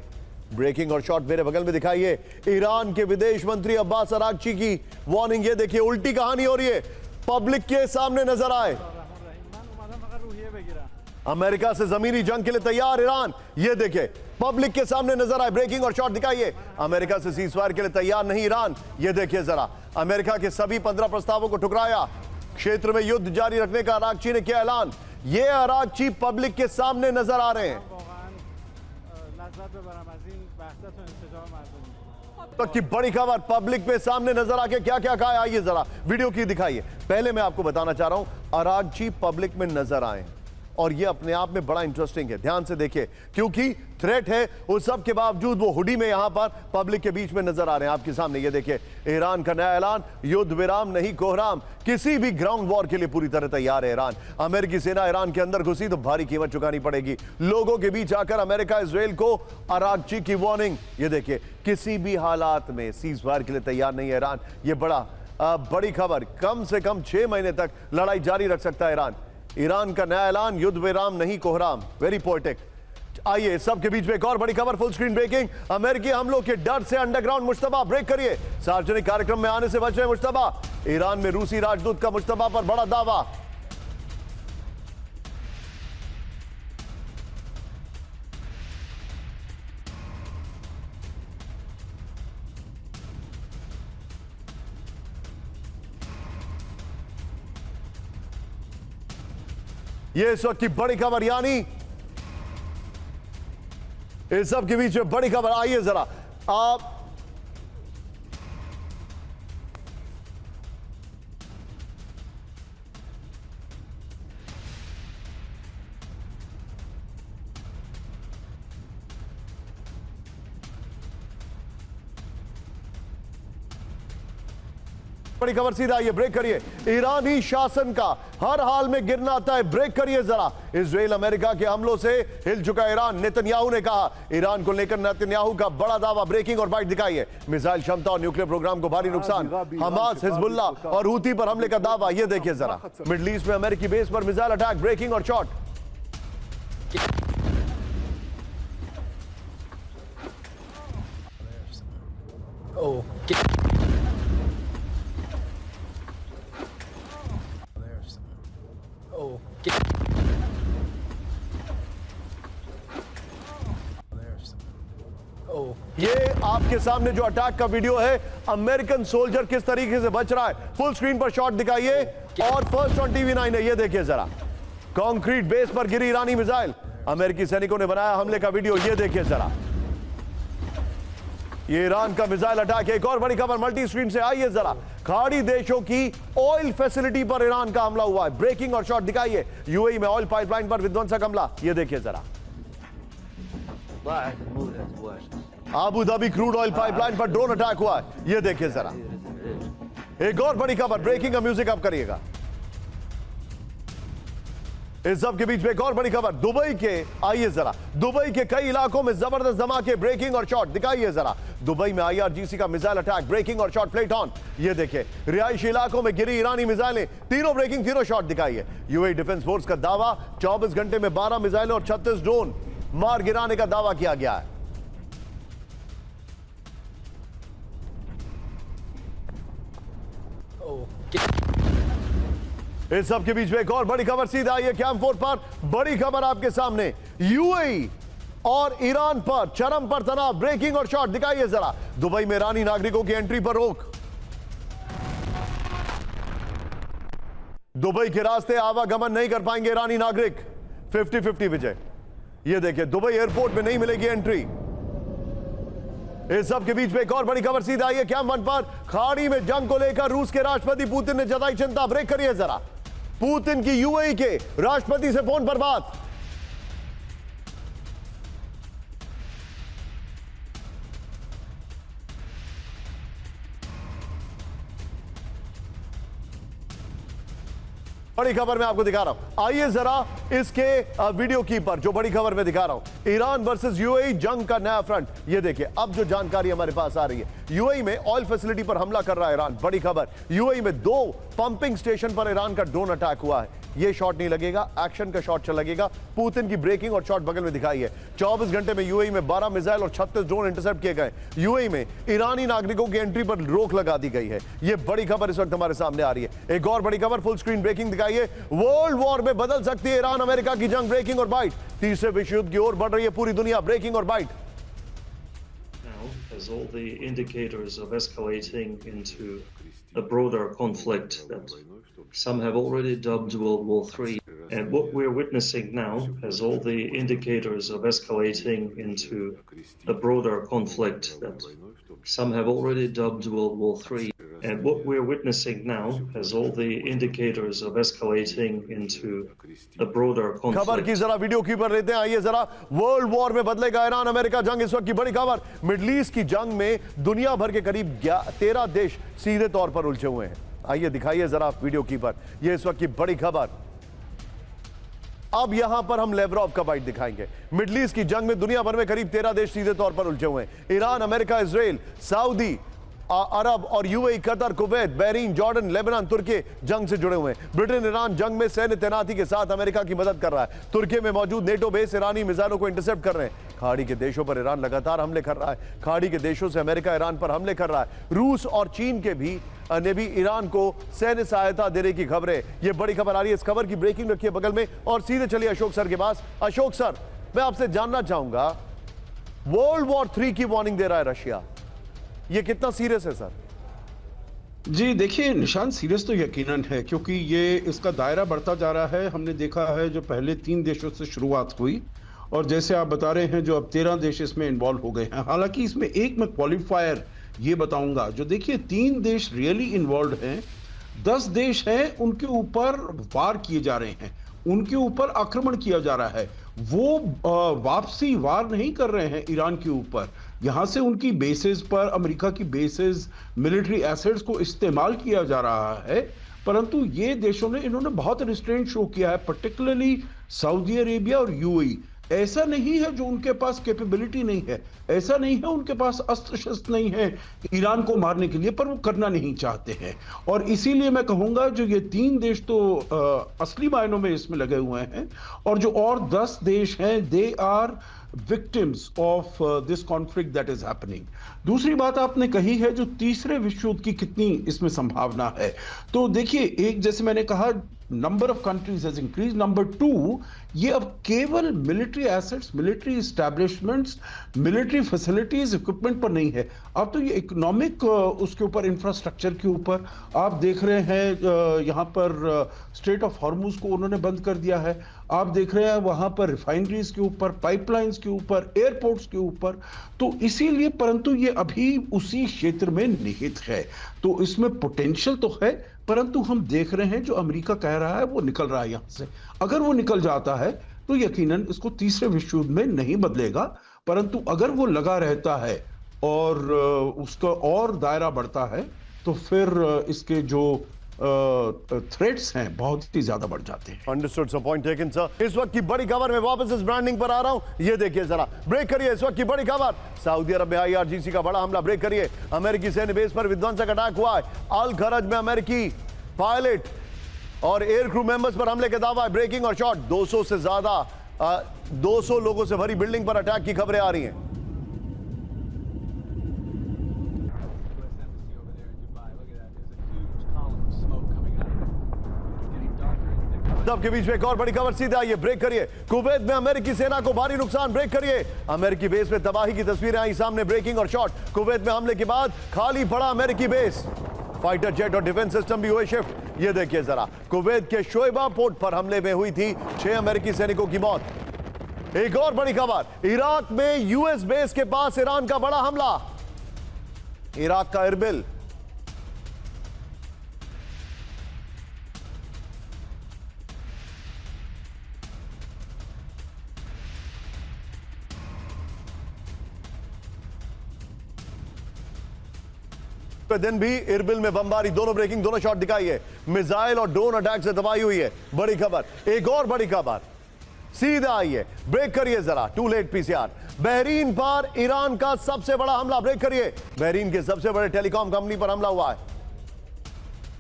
ब्रेकिंग और शॉट मेरे बगल में दिखाइए। ईरान के विदेश मंत्री अब्बास अरागची की वार्निंग, ये देखिए उल्टी कहानी हो रही है, पब्लिक के सामने नजर आए। अमेरिका से जमीनी जंग के लिए तैयार ईरान, ये देखिए पब्लिक के सामने नजर आए। ब्रेकिंग और शॉट दिखाइए। अमेरिका से सीजफायर के लिए तैयार नहीं ईरान, ये देखिए जरा। अमेरिका के सभी 15 प्रस्तावों को ठुकराया। क्षेत्र में युद्ध जारी रखने का अरागची ने किया ऐलान। ये अरागची पब्लिक के सामने नजर आ रहे हैं। तक की बड़ी खबर, पब्लिक पे सामने नजर आके क्या क्या कहा, आइए जरा वीडियो की दिखाइए। पहले मैं आपको बताना चाह रहा हूं, अरागची पब्लिक में नजर आए और ये अपने आप में बड़ा इंटरेस्टिंग है। ध्यान से देखिए, क्योंकि थ्रेट है, उस सब के बावजूद वो हुडी में यहां पर पब्लिक के बीच में नजर आ रहे हैं आपके सामने। ये देखिए, ईरान का नया ऐलान, युद्ध विराम नहीं कोहराम। किसी भी ग्राउंड वॉर के लिए पूरी तरह तैयार है ईरान। अमेरिकी सेना ईरान के अंदर घुसी तो भारी कीमत चुकानी पड़ेगी। लोगों के बीच आकर अमेरिका इजराइल को अरागची की वार्निंग। ये देखिए, किसी भी हालात में सीज फायर के लिए तैयार नहीं है ईरान। ये बड़ी खबर, कम से कम 6 महीने तक लड़ाई जारी रख सकता है ईरान। ईरान का नया ऐलान, युद्ध विराम नहीं कोहराम। Very poetic. आइए सबके बीच में एक और बड़ी खबर, फुल स्क्रीन ब्रेकिंग। अमेरिकी हमलों के डर से अंडरग्राउंड मुश्तबा, ब्रेक करिए। सार्वजनिक कार्यक्रम में आने से बच रहे मुश्तबा। ईरान में रूसी राजदूत का मुश्तबा पर बड़ा दावा। ये इस वक्त की बड़ी खबर, यानी इस सब के बीच में बड़ी खबर। आइए जरा आप बड़ी खबर सीधा आइए, ब्रेक करिए। ईरानी शासन का हर हाल में गिरना आता है, ब्रेक करिए जरा। इजराइल अमेरिका के हमलों से हिल चुका ईरान, नेतन्याहू ने कहा। ईरान को लेकर नेतन्याहू का बड़ा दावा, ब्रेकिंग और बाइट दिखाइए। मिसाइल क्षमता और न्यूक्लियर प्रोग्राम को भारी नुकसान। हमास, हिजबुल्ला और हूती पर हमले का दावा, ये देखिए जरा। मिडिल ईस्ट में अमेरिकी बेस पर मिसाइल अटैक, ब्रेकिंग और शॉट। ये आपके सामने जो अटैक का वीडियो है, अमेरिकन सोल्जर किस तरीके से बच रहा है, फुल स्क्रीन पर शॉट दिखाइए। और फर्स्ट ऑन टीवी 9 है, ये देखिए जरा। कंक्रीट बेस पर गिरी ईरानी मिसाइल, अमेरिकी सैनिकों ने बनाया हमले का वीडियो, ये देखिए जरा। ये ईरान का मिसाइल अटैक है। एक और बड़ी खबर मल्टी स्क्रीन से, आइए जरा। खाड़ी देशों की ऑयल फैसिलिटी पर ईरान का हमला हुआ है, ब्रेकिंग और शॉट दिखाइए। यूएई में ऑयल पाइपलाइन पर विध्वंसक हमला, ये देखिए जरा। Abu Dhabi crude oil pipeline पर ड्रोन अटैक हुआ है, ये देखिए जरा। एक और बड़ी खबर, ब्रेकिंग का म्यूजिक आप करिएगा। इस सब के बीच में एक और बड़ी खबर दुबई के, आइए जरा, दुबई के कई इलाकों में जबरदस्त धमाके, ब्रेकिंग और शॉट दिखाइए जरा। दुबई में IRGC का मिसाइल अटैक, ब्रेकिंग और शॉट प्लेट ऑन। ये देखिए रिहायशी इलाकों में गिरी ईरानी मिसाइलें, तीनों ब्रेकिंग, तीनों शॉट दिखाइए। यूएई डिफेंस फोर्स का दावा 24 घंटे में 12 मिसाइलें और 36 ड्रोन मार गिराने का दावा किया गया है। इस सब के बीच में एक और बड़ी खबर, सीधा आइए कैंप 4 पर। बड़ी खबर आपके सामने, यूएई और ईरान पर चरम पर तनाव, ब्रेकिंग और शॉट दिखाइए जरा। दुबई में ईरानी नागरिकों की एंट्री पर रोक, दुबई के रास्ते आवागमन नहीं कर पाएंगे ईरानी नागरिक। 50-50 विजय। ये देखिए दुबई एयरपोर्ट में नहीं मिलेगी एंट्री। इस सब के बीच में एक और बड़ी खबर, सीधा आइए कैंप 1 पर। खाड़ी में जंग को लेकर रूस के राष्ट्रपति पुतिन ने जताई चिंता, ब्रेक करिए जरा। पुतिन की यूएई के राष्ट्रपति से फोन पर बात। बड़ी खबर मैं आपको दिखा रहा हूं, आइए जरा इसके वीडियो की पर जो बड़ी खबर मैं दिखा रहा हूं, ईरान वर्सेस यूएई जंग का नया फ्रंट। ये देखिए अब जो जानकारी हमारे पास आ रही है, यूएई में ऑयल फैसिलिटी पर हमला कर रहा है ईरान। बड़ी खबर, यूएई में 2 पंपिंग स्टेशन पर ईरान का ड्रोन अटैक हुआ है। ये शॉट नहीं लगेगा, एक्शन का शॉट लगेगा। पुतिन की ब्रेकिंग और शॉट बगल में दिखाई है। 24 घंटे में यूएई में 12 मिसाइल और 36 ड्रोन इंटरसेप्ट किए गए। यूएई में ईरानी नागरिकों की एंट्री पर रोक लगा दी गई है। ये बड़ी खबर इस वक्त हमारे सामने आ रही है। एक और बड़ी खबर, फुल स्क्रीन ब्रेकिंग दिखाइए। वर्ल्ड वॉर में बदल सकती है ईरान अमेरिका की जंग, ब्रेकिंग और बाइट। तीसरे विश्व युद्ध की ओर बढ़ रही है पूरी दुनिया, ब्रेकिंग और bite. As all the indicators of escalating into a broader conflict that some have already dubbed World War III. And what we're witnessing now has all the indicators of escalating into a broader conflict that some have already dubbed World War III. And what we're witnessing now has all the indicators of escalating into a broader conflict. खबर की जरा वीडियो की पर लेते हैं, आइए जरा। वर्ल्ड वॉर में बदलेगा ईरान अमेरिका जंग, इस वक्त की बड़ी खबर। मिडल ईस्ट की जंग में दुनिया भर के करीब 13 देश सीधे तौर पर उलझे हुए हैं। आइए दिखाइए जरा वीडियो की पर, यह इस वक्त की बड़ी खबर। अब यहां पर हम लेवरॉव का बाइट दिखाएंगे। मिडल ईस्ट की जंग में दुनिया भर में करीब 13 देश सीधे तौर पर उलझे हुए हैं। Iran, America, Israel, Saudi Arab और UAE, Qatar, Kuwait, Bahrain, Jordan, Lebanon, Turkey जंग से जुड़े हुए हैं। ब्रिटेन ईरान जंग में सैन्य तैनाती के साथ अमेरिका की मदद कर रहा है। तुर्की में मौजूद नेटो बेस ईरानी मिसाइलों को इंटरसेप्ट कर रहे हैं। खाड़ी के देशों पर ईरान लगातार हमले कर रहा है। खाड़ी के देशों से अमेरिका ईरान पर हमले कर रहा है। रूस और चीन के ने भी ईरान को सैन्य सहायता देने की खबरें, ये बड़ी खबर आ रही है। इस खबर की ब्रेकिंग रखिए बगल में और सीधे चलिए अशोक सर के पास। अशोक सर, मैं आपसे जानना चाहूंगा, वर्ल्ड वॉर 3 की वार्निंग दे रहा है रशिया, ये कितना सीरियस है सर? जी देखिए निशान, सीरियस तो यकीनन है, क्योंकि ये इसका दायरा बढ़ता जा रहा है। हमने देखा है जो पहले 3 देशों से शुरुआत हुई और जैसे आप बता रहे हैं जो अब 13 देश इसमें इन्वॉल्व हो गए हैं। हालांकि इसमें एक मैं क्वालिफायर ये बताऊंगा, जो देखिए 3 देश रियली इन्वॉल्व हैं, 10 देश हैं उनके ऊपर वार किए जा रहे हैं, उनके ऊपर आक्रमण किया जा रहा है। वो वापसी वार नहीं कर रहे हैं ईरान के ऊपर, यहां से उनकी बेसेस पर, अमेरिका की बेसेस, मिलिट्री एसेट्स को इस्तेमाल किया जा रहा है। परंतु ये देशों ने, इन्होंने बहुत रिस्ट्रेंट शो किया है, पर्टिकुलरली सऊदी अरेबिया और यूएई। ऐसा नहीं है जो उनके पास कैपेबिलिटी नहीं है, ऐसा नहीं है उनके पास अस्त्र शस्त्र नहीं है ईरान को मारने के लिए, पर वो करना नहीं चाहते हैं। और इसीलिए मैं कहूंगा जो ये 3 देश तो असली मायनों में इसमें लगे हुए हैं, और जो और 10 देश हैं, they are victims of this conflict that is happening. दूसरी बात आपने कही है जो तीसरे विश्व युद्ध की कितनी इसमें संभावना है, तो देखिए एक, जैसे मैंने कहा, number of countries has increase. Number 2, ये अब केवल military assets, military establishments, military facilities, equipment पर नहीं है, अब तो ये इकोनॉमिक उसके ऊपर, इंफ्रास्ट्रक्चर के ऊपर आप देख रहे हैं। यहाँ पर स्ट्रेट ऑफ हॉर्मुज को उन्होंने बंद कर दिया है, आप देख रहे हैं वहां पर रिफाइनरीज के ऊपर, पाइपलाइंस के ऊपर, एयरपोर्ट्स के ऊपर। तो इसीलिए, परंतु ये अभी उसी क्षेत्र में निहित है, तो इसमें पोटेंशियल तो है, परंतु हम देख रहे हैं जो अमेरिका कह रहा है वो निकल रहा है यहां से। अगर वो निकल जाता है तो यकीनन इसको तीसरे विश्व युद्ध में नहीं बदलेगा, परंतु अगर वो लगा रहता है और उसका और दायरा बढ़ता है तो फिर इसके जो थ्रेट्स हैं बहुत ही ज्यादा बढ़ जाते हैं। Understood sir, point taken sir. इस वक्त की बड़ी खबर में वापस इस ब्रांडिंग पर आ रहा हूं, ये देखिए जरा, ब्रेक करिए। इस वक्त की बड़ी खबर, सऊदी अरब में IRGC का बड़ा हमला, ब्रेक करिए। अमेरिकी सैन्य बेस पर विध्वंसक अटैक हुआ है। अल खरज में अमेरिकी पायलट और एयर क्रू मेंबर्स पर हमले के दावा है, ब्रेकिंग और शॉट। 200 से ज्यादा 200 लोगों से भरी बिल्डिंग पर अटैक की खबरें आ रही हैं। के बीच में एक और बड़ी खबर सीधे आई है, ब्रेक करिए। कुवैत में अमेरिकी सेना को भारी नुकसान, ब्रेक करिए। अमेरिकी बेस में तबाही की तस्वीरें आई सामने, ब्रेकिंग और शॉट। कुवैत में हमले के बाद खाली पड़ा अमेरिकी बेस, फाइटर जेट और डिफेंस सिस्टम भी हुए शिफ्ट। ये देखिए जरा, कुवैत के शोएबा पोर्ट पर हमले में हुई थी 6 अमेरिकी सैनिकों की मौत। एक और बड़ी खबर, इराक में यूएस बेस के पास ईरान का बड़ा हमला, इराक का इरबिल। दिन भी इरबिल में बमबारी, दोनों ब्रेकिंग, दोनों शॉट दिखाई है। मिसाइल और ड्रोन अटैक से तबाही हुई है। बड़ी खबर, एक और बड़ी खबर सीधा आई है, ब्रेक करिए जरा। Too late PCR। बहरीन पर ईरान का सबसे बड़ा हमला, ब्रेक करिए। बहरीन के सबसे बड़े टेलीकॉम कंपनी पर हमला हुआ है।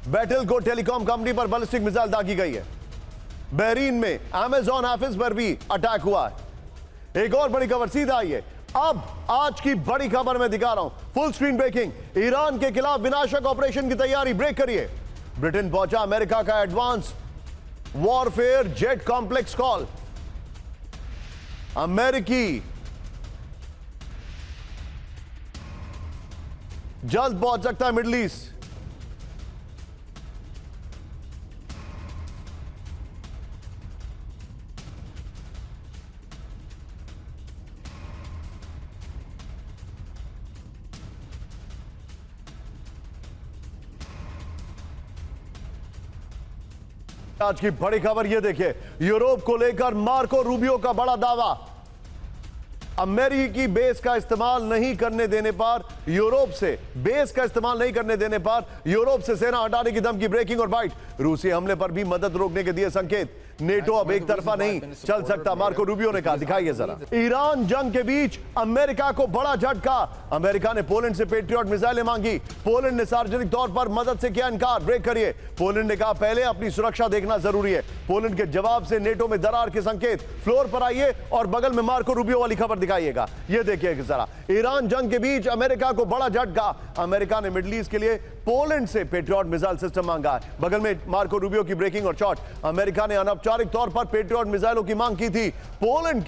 बैटल को टेलीकॉम कंपनी पर बैलिस्टिक मिसाइल दागी गई है। बहरीन में अमेजॉन ऑफिस पर भी अटैक हुआ है। एक और बड़ी खबर सीधा आई है। अब आज की बड़ी खबर मैं दिखा रहा हूं, फुल स्क्रीन ब्रेकिंग। ईरान के खिलाफ विनाशक ऑपरेशन की तैयारी, ब्रेक करिए। ब्रिटेन पहुंचा अमेरिका का advance warfare jet complex call. अमेरिकी जल्द पहुंच सकता है मिडिल ईस्ट। आज की बड़ी खबर ये देखिए, यूरोप को लेकर मार्को रूबियो का बड़ा दावा। अमेरिकी बेस का इस्तेमाल नहीं करने देने पर यूरोप से बेस का इस्तेमाल नहीं करने देने पर यूरोप से सेना हटाने की धमकी, ब्रेकिंग और बाइट। रूसी हमले पर भी मदद रोकने के दिए संकेत। नेटो अब एक तरफा नहीं चल सकता, मार्को रूबियो ने कहा। दिखाइए जरा, ईरान जंग के बीच अमेरिका को बड़ा झटका। अमेरिका ने पोलैंड से पेट्रियट मिसाइलें मांगी, पोलैंड ने सार्वजनिक तौर पर मदद से किया इनकार, ब्रेक करिए। पोलैंड ने कहा पहले अपनी सुरक्षा देखना जरूरी है। पोलैंड के जवाब से नेटो में दरार के संकेत। फ्लोर पर आइए और बगल में मार्को रूबियो वाली खबर दिखाइएगा। ये देखिए जरा, ईरान जंग के बीच अमेरिका को बड़ा झटका। अमेरिका ने मिडिल ईस्ट के लिए पोलैंड से पेट्रियट मिसाइल सिस्टम मांगा है। बगल में मार्को रूबियो की ब्रेकिंग और शॉट। अमेरिका ने अनौपचारिक तौर पर पेट्रियट मिसाइलों की मांग की थी। पोलैंड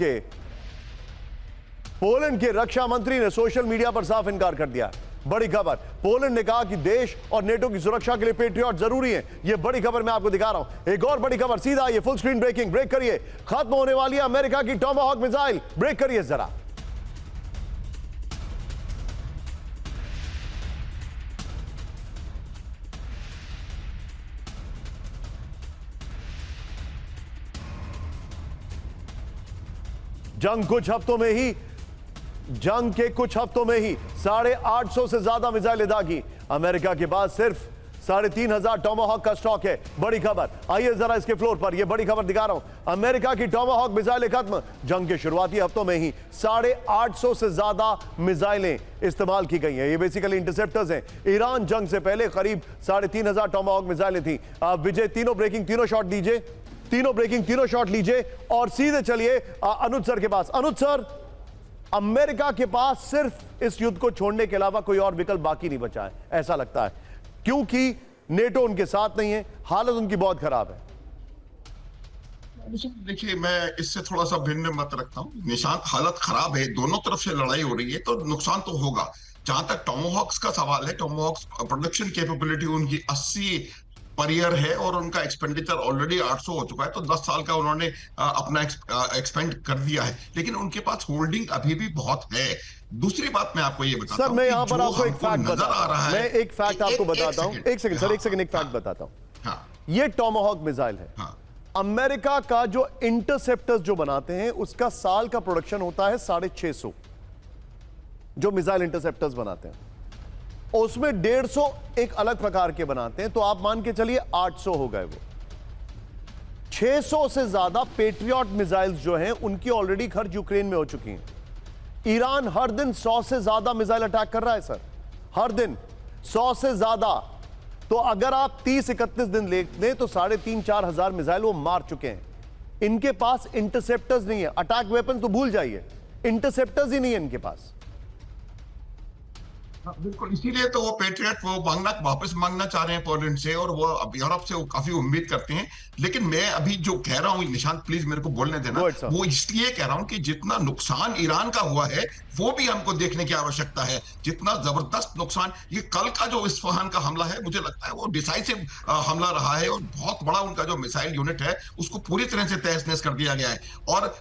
के रक्षा मंत्री ने सोशल मीडिया पर साफ इनकार कर दिया। बड़ी खबर, पोलैंड ने कहा कि देश और नेटो की सुरक्षा के लिए पेट्रियट जरूरी है। यह बड़ी खबर मैं आपको दिखा रहा हूं। एक और बड़ी खबर सीधा, ये फुल स्क्रीन ब्रेकिंग, ब्रेक करिए। खत्म होने वाली है अमेरिका की टॉमाहॉक मिसाइल, ब्रेक करिए जरा। जंग के कुछ हफ्तों में ही 850 से ज्यादा मिसाइलें दागी। अमेरिका के पास सिर्फ 3500 टॉमाहॉक का स्टॉक है। बड़ी खबर, आइए जरा इसके फ्लोर पर, यह बड़ी खबर दिखा रहा हूं। अमेरिका की टॉमाहॉक मिसाइलें खत्म। जंग के शुरुआती हफ्तों में ही 850 से ज्यादा मिसाइलें इस्तेमाल की गई हैं। ये बेसिकली इंटरसेप्टर्स हैं। ईरान जंग से पहले करीब 3500 टॉमाहॉक मिसाइलें थी। आप विजय तीनों ब्रेकिंग तीनों शॉट दीजिए, तीनों ब्रेकिंग तीनों शॉट लीजिए और सीधे चलिए अनुज सर के पास। अनुज सर, अमेरिका के पास सिर्फ इस युद्ध को छोड़ने के अलावा कोई और विकल्प बाकी नहीं बचा है, ऐसा लगता है, क्योंकि नेटो उनके साथ नहीं है, हालत उनकी बहुत खराब है। देखिए, मैं इससे थोड़ा सा भिन्न मत रखता हूं। निशान हालत खराब है, दोनों तरफ से लड़ाई हो रही है तो नुकसान तो होगा। जहां तक टॉमाहॉक्स का सवाल है, टॉमाहॉक्स प्रोडक्शन कैपेबिलिटी उनकी 80 पर ईयर है और उनका एक्सपेंडिचर ऑलरेडी 800 हो चुका है, तो 10 साल का उन्होंने अपना एक्सपेंड कर दिया है, लेकिन उनके पास होल्डिंग अभी भी बहुत है। दूसरी बात मैं आपको ये बताता हूं, सर मैं यहां पर आपको एक फैक्ट नजर आ रहा है, मैं एक फैक्ट आपको बताता हूं। एक सेकंड सर, एक सेकंड, एक फैक्ट बताता हूं। ये टॉमाहॉक मिसाइल है। अमेरिका का जो इंटरसेप्टर्स जो बनाते हैं उसका साल का प्रोडक्शन होता है 650, जो मिसाइल इंटरसेप्टर्स बनाते हैं। उसमें 150 एक अलग प्रकार के बनाते हैं, तो आप मान के चलिए 800 हो गए। वो 600 से ज्यादा पेट्रियट मिसाइल्स जो हैं उनकी ऑलरेडी खर्च यूक्रेन में हो चुकी हैं। ईरान हर दिन 100 से ज्यादा मिसाइल अटैक कर रहा है सर, हर दिन 100 से ज्यादा। तो अगर आप 30-31 दिन लें तो 3,500-4 हजार मिसाइल वो मार चुके हैं। इनके पास इंटरसेप्टर्स नहीं है, अटैक वेपन तो भूल जाइए, इंटरसेप्टर्स ही नहीं है इनके पास। बिल्कुल, इसीलिए तो वो पेट्रियट वो वापस मांगना चाह रहे हैं पोलैंड से, और वो अब यूरोप से वो काफी उम्मीद करते हैं। लेकिन मैं अभी जो कह रहा हूं, निशांत प्लीज मेरे को बोलने देना, वो इसलिए कह रहा हूं कि जितना नुकसान ईरान का हुआ है वो भी हमको देखने की आवश्यकता है। जितना जबरदस्त नुकसान, ये कल का जो इस्फहान का हमला है, मुझे लगता है वो डिसाइसिव हमला रहा है, और बहुत बड़ा उनका जो मिसाइल यूनिट है उसको पूरी तरह से तहस नहस कर दिया गया है, और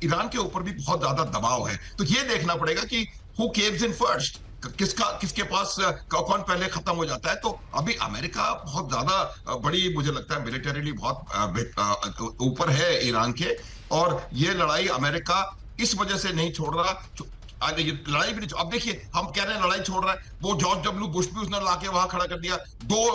ईरान के ऊपर भी बहुत ज्यादा दबाव है। तो ये देखना पड़ेगा कि हु केव्स इन फर्स्ट, किसके पास कौन पहले खत्म हो जाता है। तो अभी अमेरिका बहुत ज्यादा बड़ी, मुझे लगता है मिलिटरीली बहुत ऊपर है ईरान के, और ये लड़ाई अमेरिका इस वजह से नहीं छोड़ रहा। लड़ाई भी नहीं, अब देखिए हम कह रहे हैं लड़ाई छोड़ रहा है, वो जॉर्ज डब्ल्यू बुश भी उसने लाके वहां खड़ा कर दिया, 2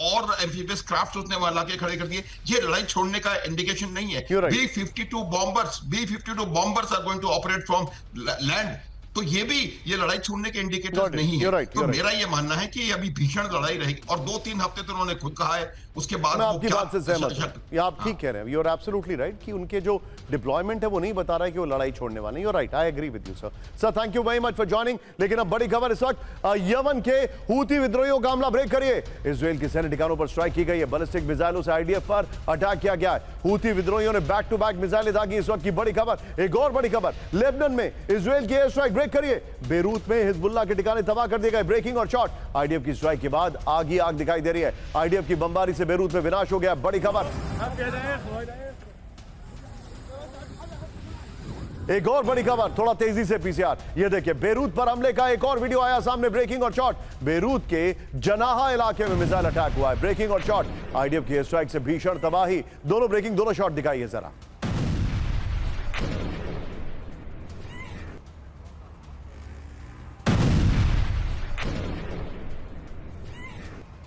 और एम्फीबियस क्राफ्ट उसने वहां लाके खड़े कर दिए। ये लड़ाई छोड़ने का इंडिकेशन नहीं है। B-52 bombers are going to operate from land, तो ये लड़ाई छोड़ने के इंडिकेटर नहीं है। तो मेरा ये मानना है कि अभी भीषण लड़ाई रहेगी, और 2-3 हफ्ते तो उन्होंने खुद कहा है, उसके बाद मैं आपकी बात से सहमत हूं, आप ठीक कह रहे हैं, यू आर एब्सोल्युटली राइट कि उनके जो डिप्लॉयमेंट है वो नहीं बता रहा है कि वो लड़ाई छोड़ने वाले हैं। You are right, I agree with you sir. Sir thank you very much for joining. लेकिन अब बड़ी खबर इस वक्त, यमन के हूती विद्रोहियों का हमला ब्रेक करिए। इजराइल के सैन्य ठिकानों पर स्ट्राइक की गई है, बैलिस्टिक मिसाइलों से आईडीएफ पर अटैक किया गया है। हूती विद्रोहियों ने बैक टू बैक मिसाइलें दागी। इस वक्त की बड़ी खबर, एक और बड़ी खबर, लेबनान में इजराइल की एयर स्ट्राइक ब्रेक करिए। बेरूत में हिजबुल्लाह के ठिकाने तबाह कर दिए गए, ब्रेकिंग और शॉट। आईडीएफ की स्ट्राइक के बाद आग ही आग दिखाई दे रही है। आईडीएफ की बमबारी से बेरूत में विनाश हो गया। बड़ी खबर, एक और बड़ी खबर, थोड़ा तेजी से पीसीआर। ये देखिए, बेरूत पर हमले का एक और वीडियो आया सामने, ब्रेकिंग और शॉट। बेरूत के जनाहा इलाके में मिसाइल अटैक हुआ है, ब्रेकिंग और शॉट। आईडीएफ की एयर स्ट्राइक से भीषण तबाही, दोनों ब्रेकिंग दोनों शॉट दिखाइए जरा।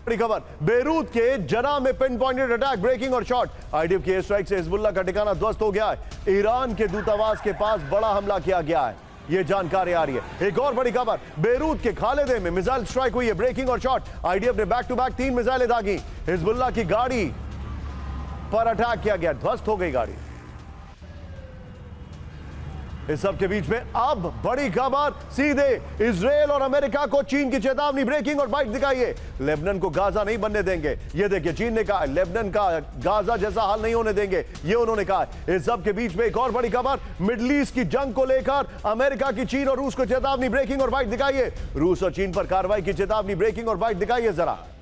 बड़ी खबर, बेरूत के जना में पिन पॉइंटेड अटैक, ब्रेकिंग और शॉट। आईडीएफ की एयर स्ट्राइक से हिजबुल्लाह का ठिकाना ध्वस्त हो गया है। ईरान के दूतावास के पास बड़ा हमला किया गया है, यह जानकारी आ रही है। एक और बड़ी खबर, बेरूत के खालिदे में मिसाइल स्ट्राइक हुई है, ब्रेकिंग और शॉट। आईडीएफ ने बैक टू बैक 3 मिसाइलें दागी। हिजबुल्लाह की गाड़ी पर अटैक किया गया, ध्वस्त हो गई गाड़ी। इस सब के बीच में अब बड़ी खबर, सीधे इजराइल और अमेरिका को चीन की चेतावनी, ब्रेकिंग और बाइट दिखाइए। लेबनान को गाजा नहीं बनने देंगे, ये देखिए चीन ने कहा लेबनान का गाजा जैसा हाल नहीं होने देंगे, ये उन्होंने कहा। इस सब के बीच में एक और बड़ी खबर, मिडिल ईस्ट की जंग को लेकर अमेरिका की चीन और रूस को चेतावनी, ब्रेकिंग और बाइट दिखाइए। रूस और चीन पर कार्रवाई की चेतावनी, ब्रेकिंग और बाइट दिखाइए जरा।